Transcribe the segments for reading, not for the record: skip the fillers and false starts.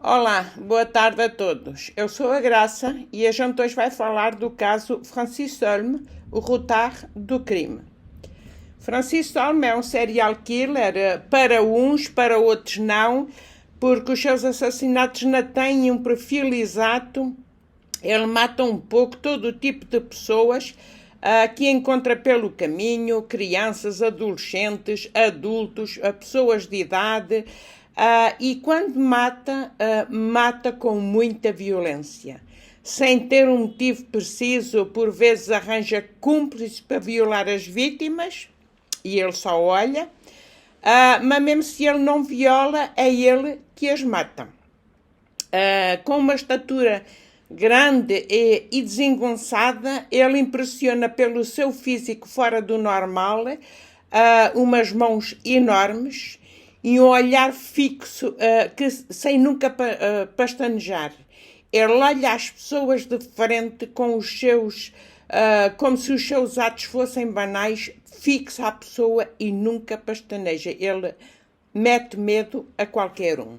Olá, boa tarde a todos. Eu sou a Graça e a gente hoje vai falar do caso Francis Holm, o rotar do crime. Francis Holm é um serial killer para uns, para outros não, porque os seus assassinatos não têm um perfil exato. Ele mata um pouco todo o tipo de pessoas que encontra pelo caminho, crianças, adolescentes, adultos, pessoas de idade, e quando mata, mata com muita violência. Sem ter um motivo preciso, por vezes arranja cúmplices para violar as vítimas, e ele só olha, mas mesmo se ele não viola, é ele que as mata. Com uma estatura grande e desengonçada, ele impressiona pelo seu físico fora do normal, umas mãos enormes e um olhar fixo, sem nunca pastanejar. Ele olha as pessoas de frente com os seus, como se os seus atos fossem banais, fixa a pessoa e nunca pastaneja. Ele mete medo a qualquer um.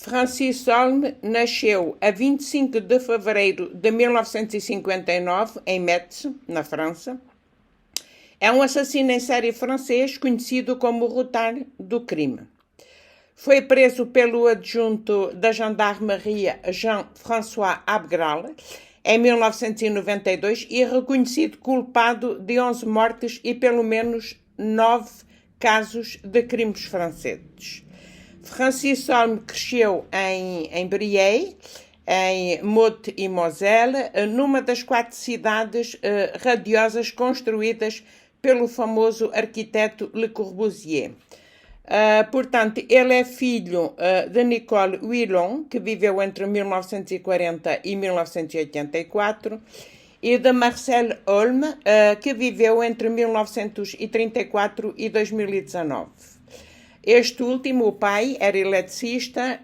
Francis Holm nasceu a 25 de fevereiro de 1959 em Metz, na França. É um assassino em série francês conhecido como o rotar do crime. Foi preso pelo adjunto da Gendarmeria Jean-François Abgral em 1992 e reconhecido culpado de 11 mortes e pelo menos 9 casos de crimes franceses. Francis Holm cresceu em Briey, em Meurthe e Moselle, numa das 4 cidades radiosas construídas pelo famoso arquiteto Le Corbusier. Portanto, ele é filho de Nicole Huillon, que viveu entre 1940 e 1984, e de Marcel Holm, que viveu entre 1934 e 2019. Este último, o pai, era eletricista,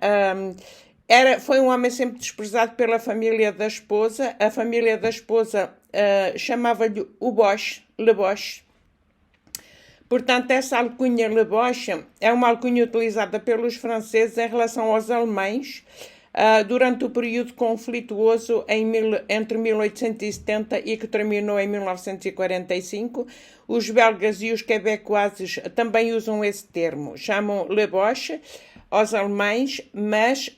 foi um homem sempre desprezado pela família da esposa. A família da esposa chamava-lhe o Bosch, Le Bosch. Portanto, essa alcunha Le Bosch é uma alcunha utilizada pelos franceses em relação aos alemães durante o período conflituoso entre 1870 e que terminou em 1945. Os belgas e os quebecoises também usam esse termo, chamam Le Bosch aos alemães, mas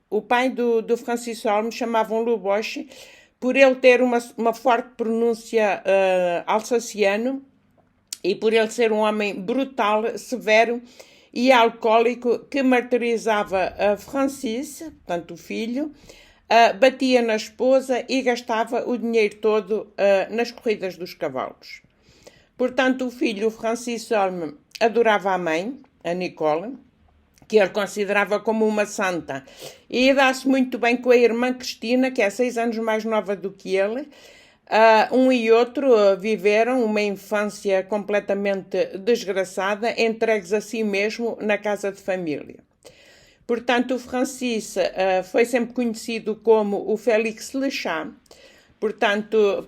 o pai do Francis Holm chamavam Le Bosch por ele ter uma forte pronúncia alsaciano e por ele ser um homem brutal, severo e alcoólico que martirizava a Francis, portanto o filho, batia na esposa e gastava o dinheiro todo nas corridas dos cavalos. Portanto, o filho, Francis Holm, adorava a mãe, a Nicole, que ele considerava como uma santa, e dá-se muito bem com a irmã Cristina, que é 6 anos mais nova do que ele. Um e outro viveram uma infância completamente desgraçada, entregues a si mesmo na casa de família. Portanto, o Francis foi sempre conhecido como o Félix Le Chat. Portanto,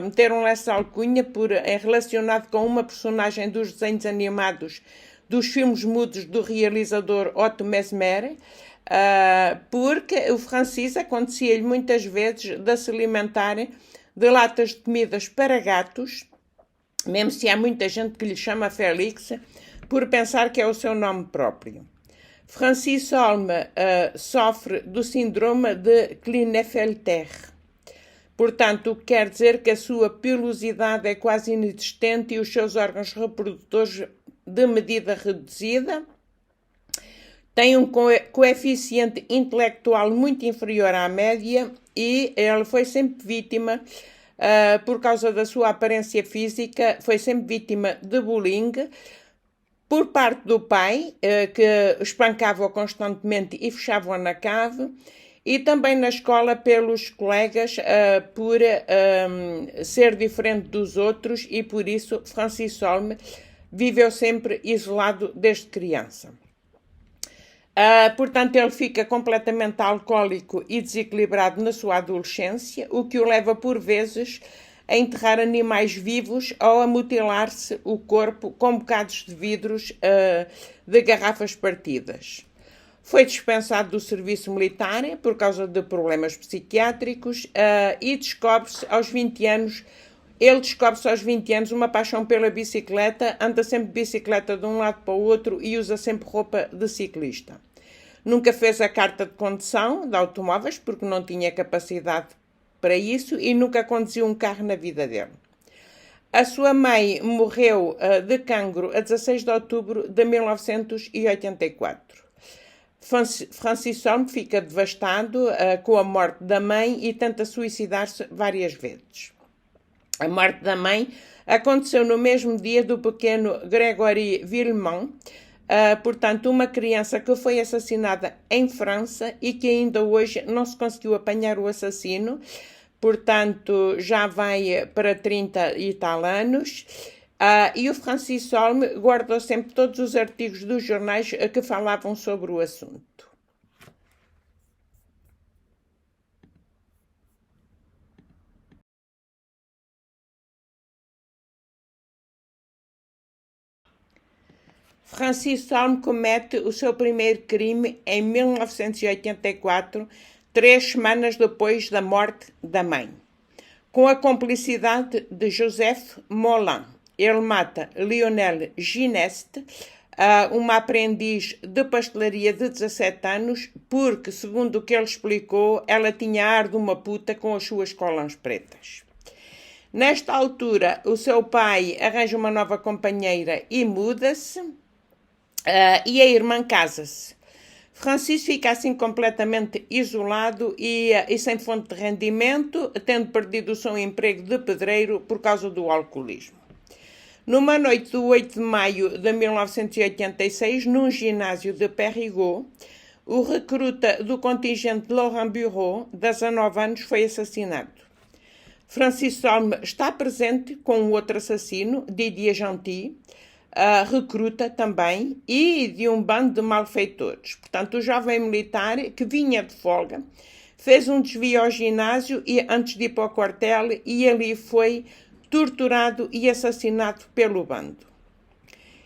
meteram essa alcunha relacionado com uma personagem dos desenhos animados dos filmes mudos do realizador Otto Mesmer, porque o Francis acontecia-lhe muitas vezes de se alimentar de latas de comidas para gatos, mesmo se há muita gente que lhe chama Félix, por pensar que é o seu nome próprio. Francis Holm sofre do síndrome de Klinefelter. Portanto, o que quer dizer que a sua pilosidade é quase inexistente e os seus órgãos reprodutores de medida reduzida. tem um coeficiente intelectual muito inferior à média e ele foi sempre vítima, por causa da sua aparência física, foi sempre vítima de bullying por parte do pai, que espancava-o constantemente e fechava-o na cave, e também na escola pelos colegas, por ser diferente dos outros, e por isso Francis Holm viveu sempre isolado desde criança. Portanto, ele fica completamente alcoólico e desequilibrado na sua adolescência, o que o leva por vezes a enterrar animais vivos ou a mutilar-se o corpo com bocados de vidros de garrafas partidas. Foi dispensado do serviço militar por causa de problemas psiquiátricos e descobre-se aos 20 anos. Ele descobre-se aos 20 anos uma paixão pela bicicleta, anda sempre de bicicleta de um lado para o outro e usa sempre roupa de ciclista. Nunca fez a carta de condução de automóveis porque não tinha capacidade para isso e nunca conduziu um carro na vida dele. A sua mãe morreu de cancro a 16 de outubro de 1984. Francis Holm fica devastado com a morte da mãe e tenta suicidar-se várias vezes. A morte da mãe aconteceu no mesmo dia do pequeno Grégory Villemin, portanto, uma criança que foi assassinada em França e que ainda hoje não se conseguiu apanhar o assassino, portanto, já vai para 30 e tal anos. E o Francis Holm guardou sempre todos os artigos dos jornais que falavam sobre o assunto. Francis Holm comete o seu primeiro crime em 1984, 3 semanas depois da morte da mãe. Com a cumplicidade de Joseph Molin, ele mata Lionel Gineste, uma aprendiz de pastelaria de 17 anos, porque, segundo o que ele explicou, ela tinha ar de uma puta com as suas colãs pretas. Nesta altura, o seu pai arranja uma nova companheira e muda-se, e a irmã casa-se. Francis fica assim completamente isolado e sem fonte de rendimento, tendo perdido o seu emprego de pedreiro por causa do alcoolismo. Numa noite do 8 de maio de 1986, num ginásio de Périgueux, o recruta do contingente Laurent Bureau, de 19 anos, foi assassinado. Francis Holm está presente com um outro assassino, Didier Gentil, recruta também, e de um bando de malfeitores. Portanto, o jovem militar, que vinha de folga, fez um desvio ao ginásio antes de ir para o quartel e ali foi torturado e assassinado pelo bando.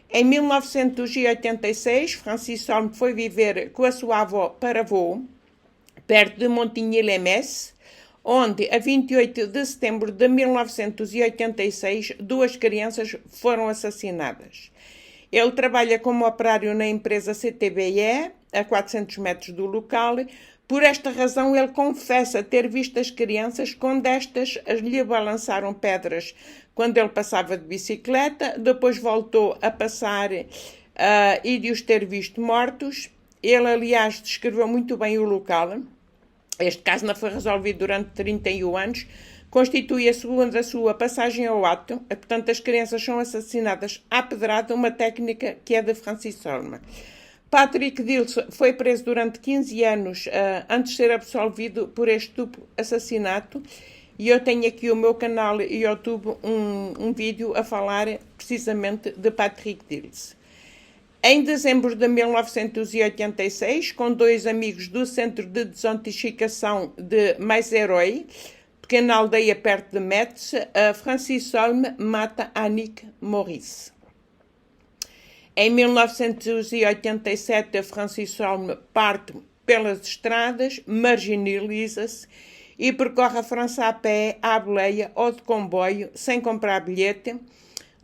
Em 1986, Francis Holm foi viver com a sua avó para Vaux, perto de Montigny-les-Metz, onde, a 28 de setembro de 1986, 2 crianças foram assassinadas. Ele trabalha como operário na empresa CTBE, a 400 metros do local. Por esta razão, ele confessa ter visto as crianças quando estas lhe balançaram pedras quando ele passava de bicicleta. Depois voltou a passar e de os ter visto mortos. Ele, aliás, descreveu muito bem o local. Este caso não foi resolvido durante 31 anos, constitui a segunda sua passagem ao ato, portanto as crianças são assassinadas à pedrada, uma técnica que é de Francis Holm. Patrick Dills foi preso durante 15 anos antes de ser absolvido por este duplo assassinato, e eu tenho aqui o meu canal YouTube um vídeo a falar precisamente de Patrick Dills. Em dezembro de 1986, com 2 amigos do Centro de Desintoxicação de Maizeroy, pequena aldeia perto de Metz, Francis Holm mata Annick Maurice. Em 1987, Francis Holm parte pelas estradas, marginaliza-se e percorre a França a pé, à boleia ou de comboio, sem comprar bilhete,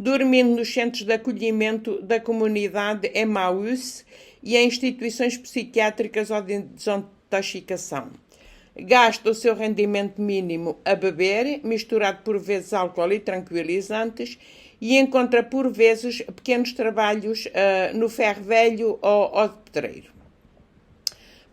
dormindo nos centros de acolhimento da comunidade Emmaüs e em instituições psiquiátricas ou de desintoxicação. Gasta o seu rendimento mínimo a beber, misturado por vezes álcool e tranquilizantes, e encontra por vezes pequenos trabalhos no ferro velho ou de pedreiro.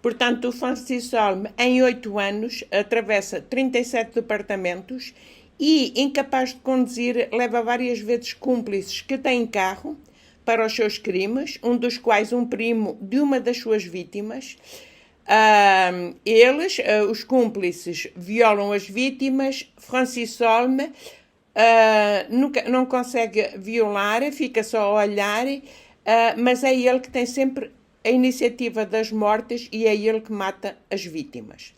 Portanto, o Francis Holm, em 8 anos, atravessa 37 departamentos e, incapaz de conduzir, leva várias vezes cúmplices que têm carro para os seus crimes, um dos quais um primo de uma das suas vítimas. Os cúmplices, violam as vítimas. Francis Holm não consegue violar, fica só a olhar, mas é ele que tem sempre a iniciativa das mortes e é ele que mata as vítimas.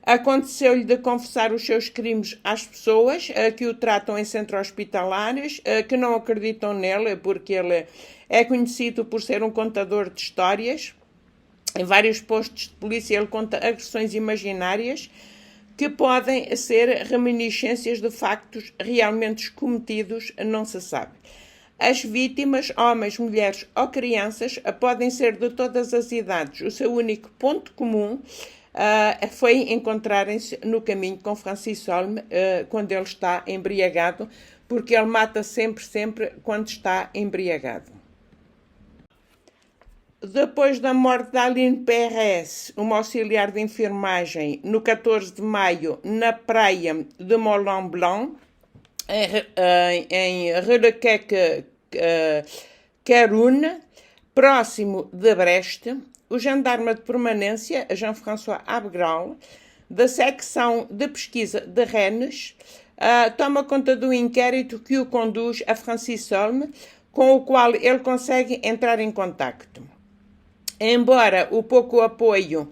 Aconteceu-lhe de confessar os seus crimes às pessoas que o tratam em centros hospitalares, que não acreditam nele, porque ele é conhecido por ser um contador de histórias. Em vários postos de polícia ele conta agressões imaginárias que podem ser reminiscências de factos realmente cometidos, não se sabe. As vítimas, homens, mulheres ou crianças, podem ser de todas as idades. O seu único ponto comum foi encontrarem-se no caminho com Francis Holm quando ele está embriagado, porque ele mata sempre quando está embriagado. Depois da morte de Aline Pérez, uma auxiliar de enfermagem, no 14 de maio, na praia de Moulin Blanc, em Relecq-Carune, próximo de Brest, o gendarme de permanência, Jean-François Abgral, da secção de pesquisa de Rennes, toma conta do inquérito que o conduz a Francis Holm, com o qual ele consegue entrar em contacto. Embora o pouco apoio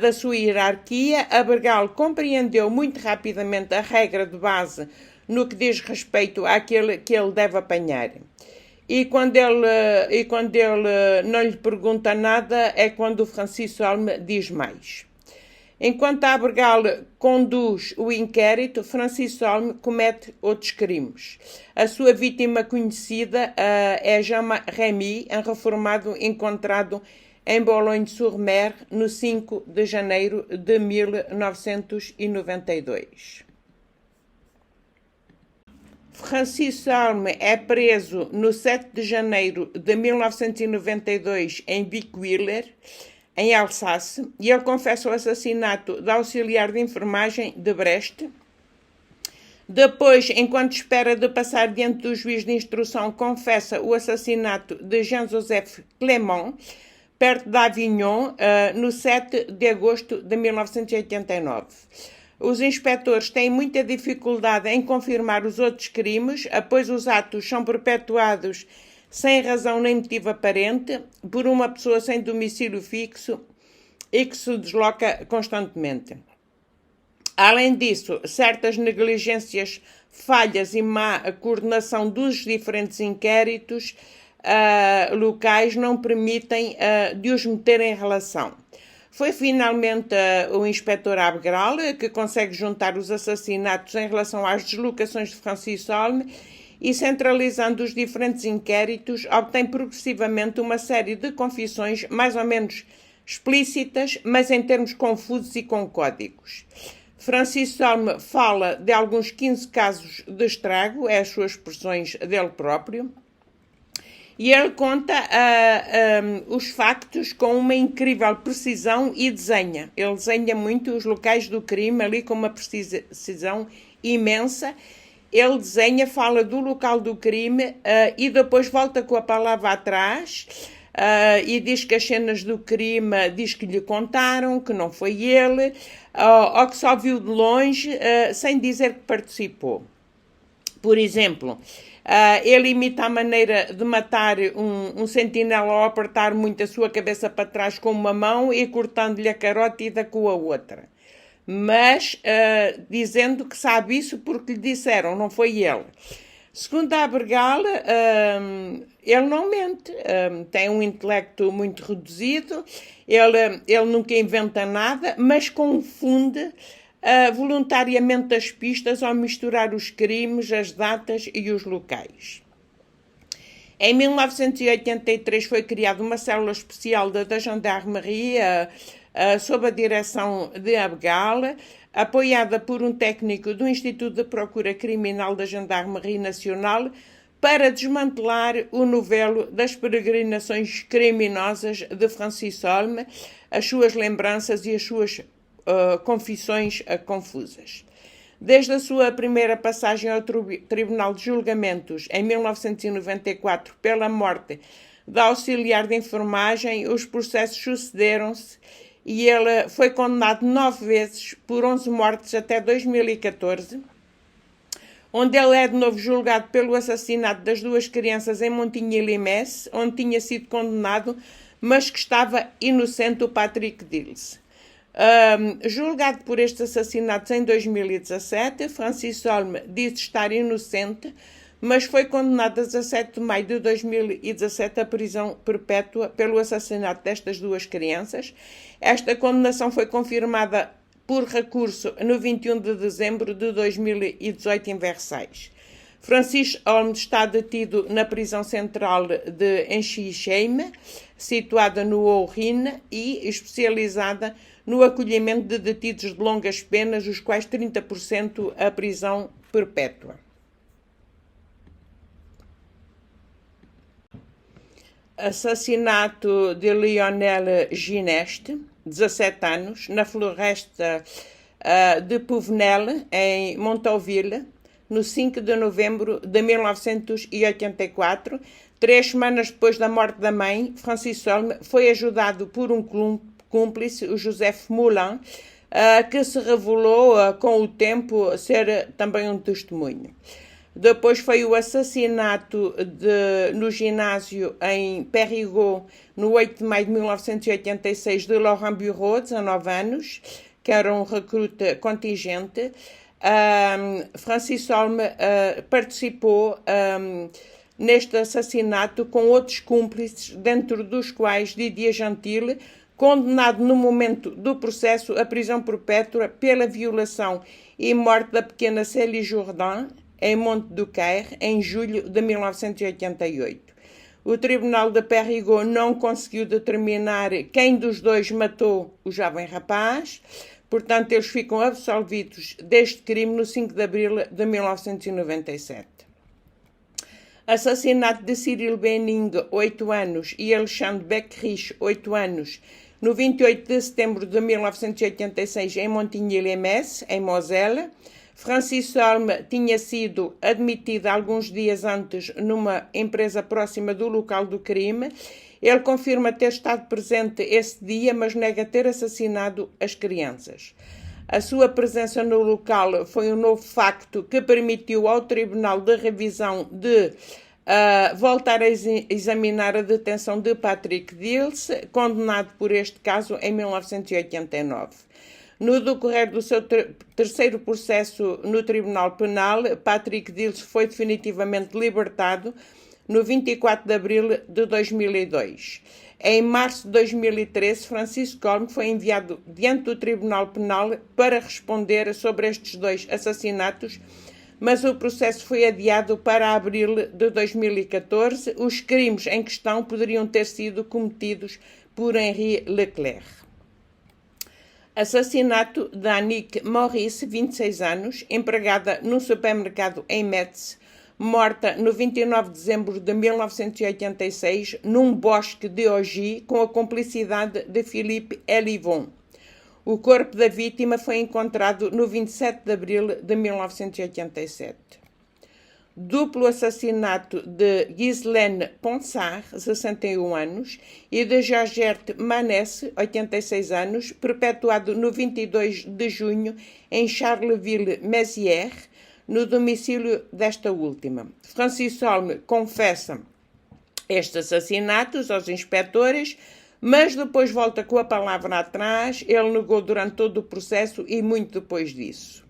da sua hierarquia, Abgral compreendeu muito rapidamente a regra de base no que diz respeito àquele que ele deve apanhar. E quando ele não lhe pergunta nada, é quando o Francis Holm diz mais. Enquanto Abgral conduz o inquérito, Francis Holm comete outros crimes. A sua vítima conhecida é Jean Remy, um reformado encontrado em Boulogne-sur-Mer, no 5 de janeiro de 1992. Francis Holm é preso no 7 de janeiro de 1992 em Bicquiller, em Alsáce, e ele confessa o assassinato da auxiliar de enfermagem de Brest. Depois, enquanto espera de passar diante do juiz de instrução, confessa o assassinato de Jean-Joseph Clément, perto de Avignon, no 7 de agosto de 1989. Os inspectores têm muita dificuldade em confirmar os outros crimes, pois os atos são perpetuados sem razão nem motivo aparente, por uma pessoa sem domicílio fixo e que se desloca constantemente. Além disso, certas negligências, falhas e má coordenação dos diferentes inquéritos locais não permitem de os meter em relação. Foi finalmente o inspetor Abgral que consegue juntar os assassinatos em relação às deslocações de Francis Holm e, centralizando os diferentes inquéritos, obtém progressivamente uma série de confissões mais ou menos explícitas, mas em termos confusos e com códigos. Francis Holm fala de alguns 15 casos de estrago, é as suas expressões dele próprio, e ele conta os factos com uma incrível precisão e desenha. Ele desenha muito os locais do crime ali com uma precisão imensa. Ele desenha, fala do local do crime e depois volta com a palavra atrás e diz que as cenas do crime diz que lhe contaram, que não foi ele, ou que só viu de longe, sem dizer que participou. Por exemplo, ele imita a maneira de matar um sentinela ao apertar muito a sua cabeça para trás com uma mão e cortando-lhe a carótida com a outra. Mas dizendo que sabe isso porque lhe disseram, não foi ele. Segundo Abgral, ele não mente, tem um intelecto muito reduzido, ele nunca inventa nada, mas confunde voluntariamente as pistas ao misturar os crimes, as datas e os locais. Em 1983 foi criada uma célula especial da Gendarmerie sob a direção de Abgral, apoiada por um técnico do Instituto de Procura Criminal da Gendarmerie Nacional, para desmantelar o novelo das peregrinações criminosas de Francis Holm, as suas lembranças e as suas confissões confusas. Desde a sua primeira passagem ao Tribunal de Julgamentos, em 1994, pela morte da auxiliar de enfermagem, os processos sucederam-se e ele foi condenado 9 vezes por 11 mortes até 2014, onde ele é de novo julgado pelo assassinato das 2 crianças em Montigny-les-Metz, onde tinha sido condenado, mas que estava inocente, o Patrick Dills. Julgado por estes assassinatos em 2017, Francis Holm disse estar inocente, mas foi condenado a 17 de maio de 2017 à prisão perpétua pelo assassinato destas 2 crianças. Esta condenação foi confirmada por recurso no 21 de dezembro de 2018 em Versailles. Francis Holm está detido na prisão central de Inchy-Chême, situada no Haut-Rhin e especializada no acolhimento de detidos de longas penas, os quais 30% a prisão perpétua. Assassinato de Lionel Gineste, 17 anos, na floresta de Pouvenel, em Montauville, no 5 de novembro de 1984. 3 semanas depois da morte da mãe, Francis Holm foi ajudado por um cúmplice, o Joseph Moulin, que se revelou com o tempo ser também um testemunho. Depois foi o assassinato no ginásio em Périgueux, no 8 de maio de 1986, de Laurent Bureau, 19 anos, que era um recruta contingente. Francis Holm participou neste assassinato com outros cúmplices, dentro dos quais Didier Gentil, condenado no momento do processo à prisão perpétua pela violação e morte da pequena Célie Jourdan, em Monte do Caire, em julho de 1988. O Tribunal de Périgueux não conseguiu determinar quem dos 2 matou o jovem rapaz, portanto, eles ficam absolvidos deste crime no 5 de abril de 1997. Assassinato de Cyril Benning, 8 anos, e Alexandre Beckrich, 8 anos, no 28 de setembro de 1986, em Montigny-les-Metz, em Moselle. Francis Holm tinha sido admitido alguns dias antes numa empresa próxima do local do crime. Ele confirma ter estado presente esse dia, mas nega ter assassinado as crianças. A sua presença no local foi um novo facto que permitiu ao Tribunal de Revisão de voltar a examinar a detenção de Patrick Dills, condenado por este caso em 1989. No decorrer do seu terceiro processo no Tribunal Penal, Patrick Dills foi definitivamente libertado no 24 de abril de 2002. Em março de 2013, Francis Holm foi enviado diante do Tribunal Penal para responder sobre estes 2 assassinatos, mas o processo foi adiado para abril de 2014. Os crimes em questão poderiam ter sido cometidos por Henri Leclerc. Assassinato de Annick Maurice, 26 anos, empregada num supermercado em Metz, morta no 29 de dezembro de 1986, num bosque de Augy, com a cumplicidade de Philippe Elivon. O corpo da vítima foi encontrado no 27 de abril de 1987. Duplo assassinato de Ghislaine Ponsard, 61 anos, e de Georgette Manesse, 86 anos, perpetuado no 22 de junho em Charleville-Mézières, no domicílio desta última. Francis Holm confessa estes assassinatos aos inspectores, mas depois volta com a palavra atrás. Ele negou durante todo o processo e muito depois disso.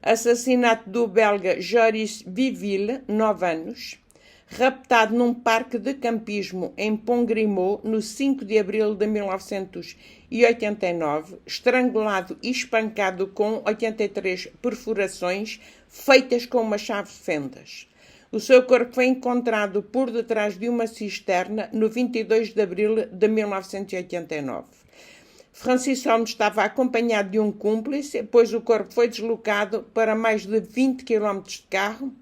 Assassinato do belga Joris Viville, 9 anos, raptado num parque de campismo em Pont-Grimaud no 5 de abril de 1989, estrangulado e espancado com 83 perfurações feitas com uma chave de fendas. O seu corpo foi encontrado por detrás de uma cisterna no 22 de abril de 1989. Francis Holm estava acompanhado de um cúmplice, pois o corpo foi deslocado para mais de 20 km de carro,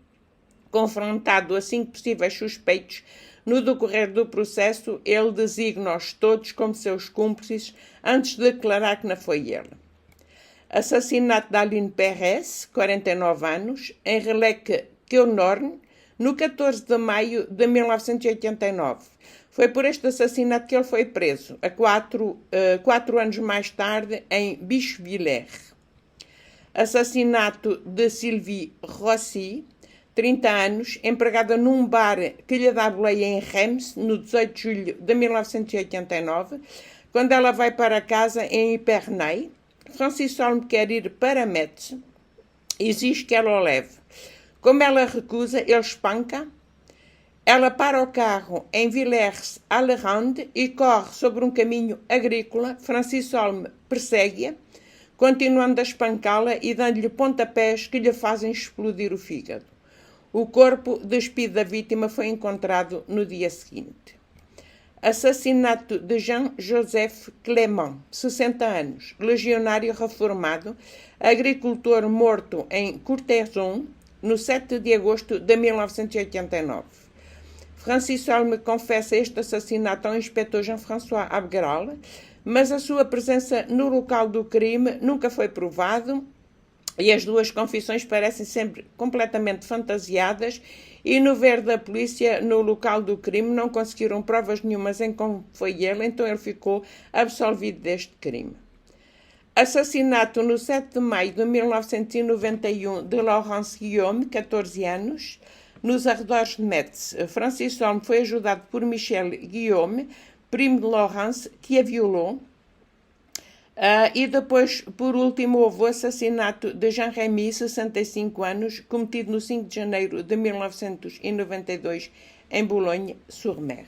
Confrontado a 5 possíveis suspeitos, no decorrer do processo, ele designa-os todos como seus cúmplices antes de declarar que não foi ele. Assassinato de Aline Pérez, 49 anos, em Relecq-Keurnorn, no 14 de maio de 1989. Foi por este assassinato que ele foi preso, quatro anos mais tarde, em Bischwiller. Assassinato de Sylvie Rossi, 30 anos, empregada num bar que lhe dá boleia em Reims, no 18 de julho de 1989, quando ela vai para casa em Épernay. Francis Olmo quer ir para Metz e exige que ela o leve. Como ela recusa, ele espanca. Ela para o carro em Villers-Allerande e corre sobre um caminho agrícola. Francis Olmo persegue-a, continuando a espancá-la e dando-lhe pontapés que lhe fazem explodir o fígado. O corpo despido da vítima foi encontrado no dia seguinte. Assassinato de Jean-Joseph Clément, 60 anos, legionário reformado, agricultor morto em Courthézon, no 7 de agosto de 1989. Francis Olmo confessa este assassinato ao inspetor Jean-François Abgral, mas a sua presença no local do crime nunca foi provado e as duas confissões parecem sempre completamente fantasiadas e, no ver da polícia no local do crime, não conseguiram provas nenhumas em como foi ele, então ele ficou absolvido deste crime. Assassinato no 7 de maio de 1991 de Laurence Guillaume, 14 anos, nos arredores de Metz. Francis Olmo foi ajudado por Michel Guillaume, primo de Laurence, que a violou. E depois, por último, houve o assassinato de Jean Remy, 65 anos, cometido no 5 de janeiro de 1992 em Boulogne-sur-Mer.